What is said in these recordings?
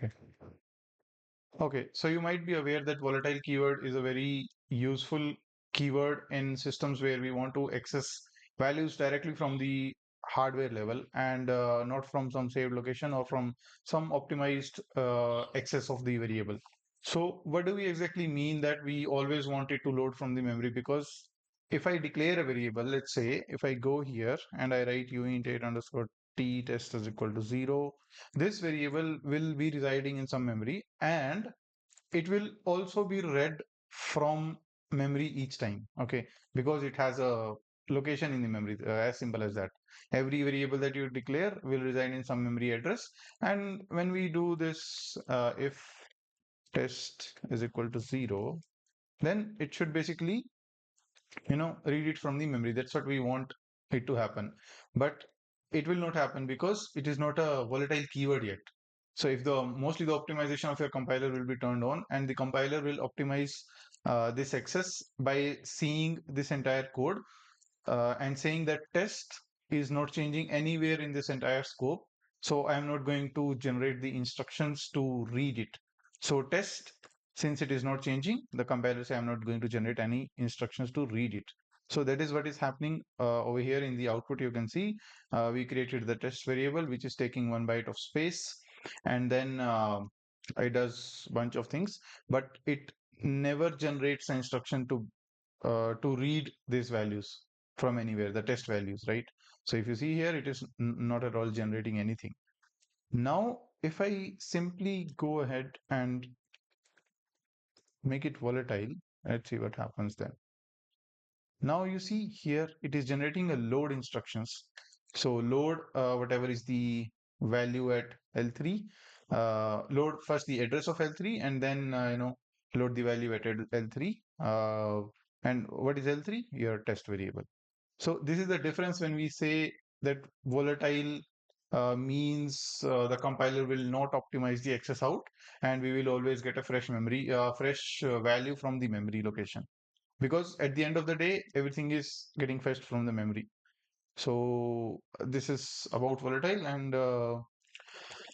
Okay. Okay, so you might be aware that volatile keyword is a very useful keyword in systems where we want to access values directly from the hardware level and not from some saved location or from some optimized access of the variable. So what do we exactly mean that we always want it to load from the memory? Because if I declare a variable, let's say if I go here and I write uint 8 underscore t test is equal to 0, this variable will be residing in some memory and it will also be read from memory each time. Okay, because it has a location in the memory, as simple as that. Every variable that you declare will reside in some memory address. And when we do this, if test is equal to 0, then it should basically read it from the memory. That's what we want it to happen, but it will not happen because it is not a volatile keyword yet. So if the mostly the optimization of your compiler will be turned on, and the compiler will optimize this access by seeing this entire code and saying that test is not changing anywhere in this entire scope. So I'm not going to generate the instructions to read it. So test, since it is not changing, the compiler say I'm not going to generate any instructions to read it. So that is what is happening over here in the output. You can see we created the test variable, which is taking 1 byte of space, and then it does bunch of things, but it never generates an instruction to read these values from anywhere, the test values, right? So if you see here, it is not at all generating anything. Now, if I simply go ahead and make it volatile, let's see what happens then. Now you see here, it is generating a load instructions. So load whatever is the value at L3, load first the address of L3 and then, load the value at L3. And what is L3? Your test variable. So this is the difference when we say that volatile means the compiler will not optimize the access out, and we will always get a fresh value from the memory location. Because at the end of the day, everything is getting fetched from the memory. So this is about volatile, and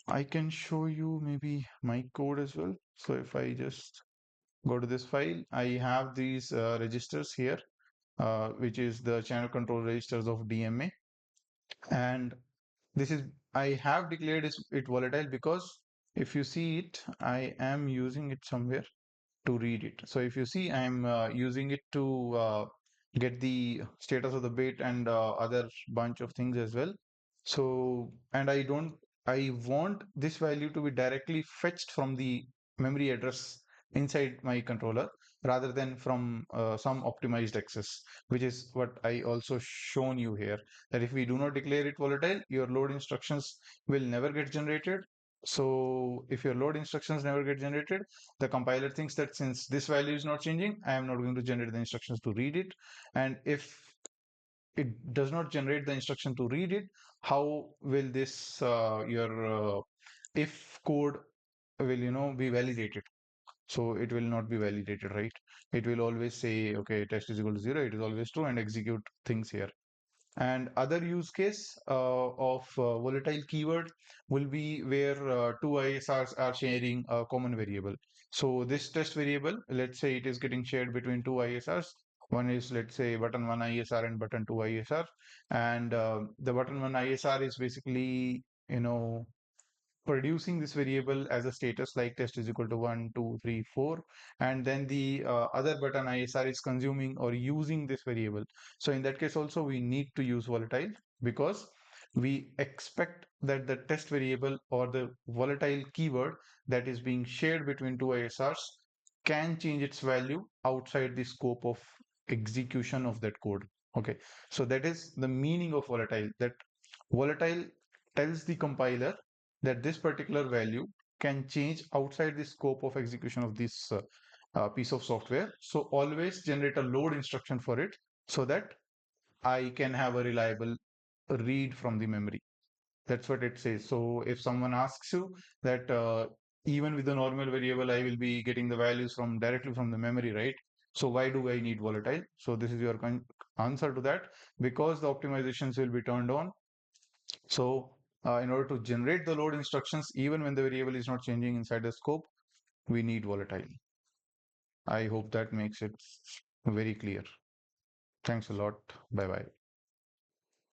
I can show you maybe my code as well. So if I just go to this file, I have these registers here, which is the channel control registers of DMA. And this is, I have declared it volatile because if you see it, I am using it somewhere to read it. So if you see, I'm using it to get the status of the bit and other bunch of things as well. So, and I want this value to be directly fetched from the memory address inside my controller rather than from some optimized access, which is what I also shown you here, that if we do not declare it volatile, your load instructions will never get generated. So if your load instructions never get generated, the compiler thinks that since this value is not changing, I am not going to generate the instructions to read it. And if it does not generate the instruction to read it, how will this your if code will be validated? So it will not be validated, right? It will always say, okay, test is equal to 0, it is always true, and execute things here. And other use case of volatile keyword will be where two ISRs are sharing a common variable. So this test variable, let's say it is getting shared between two ISRs. One is, let's say, button 1 ISR and button 2 ISR. And the button 1 ISR is basically, producing this variable as a status like test is equal to 1, 2, 3, 4, and then the other button ISR is consuming or using this variable. So in that case also we need to use volatile because we expect that the test variable or the volatile keyword that is being shared between two ISRs can change its value outside the scope of execution of that code. Okay, so that is the meaning of volatile, that volatile tells the compiler that this particular value can change outside the scope of execution of this piece of software. So always generate a load instruction for it so that I can have a reliable read from the memory. That's what it says. So if someone asks you that even with the normal variable, I will be getting the values from directly from the memory, right? So why do I need volatile? So this is your answer to that, because the optimizations will be turned on. So In order to generate the load instructions, even when the variable is not changing inside the scope, we need volatile. I hope that makes it very clear. Thanks a lot. Bye bye.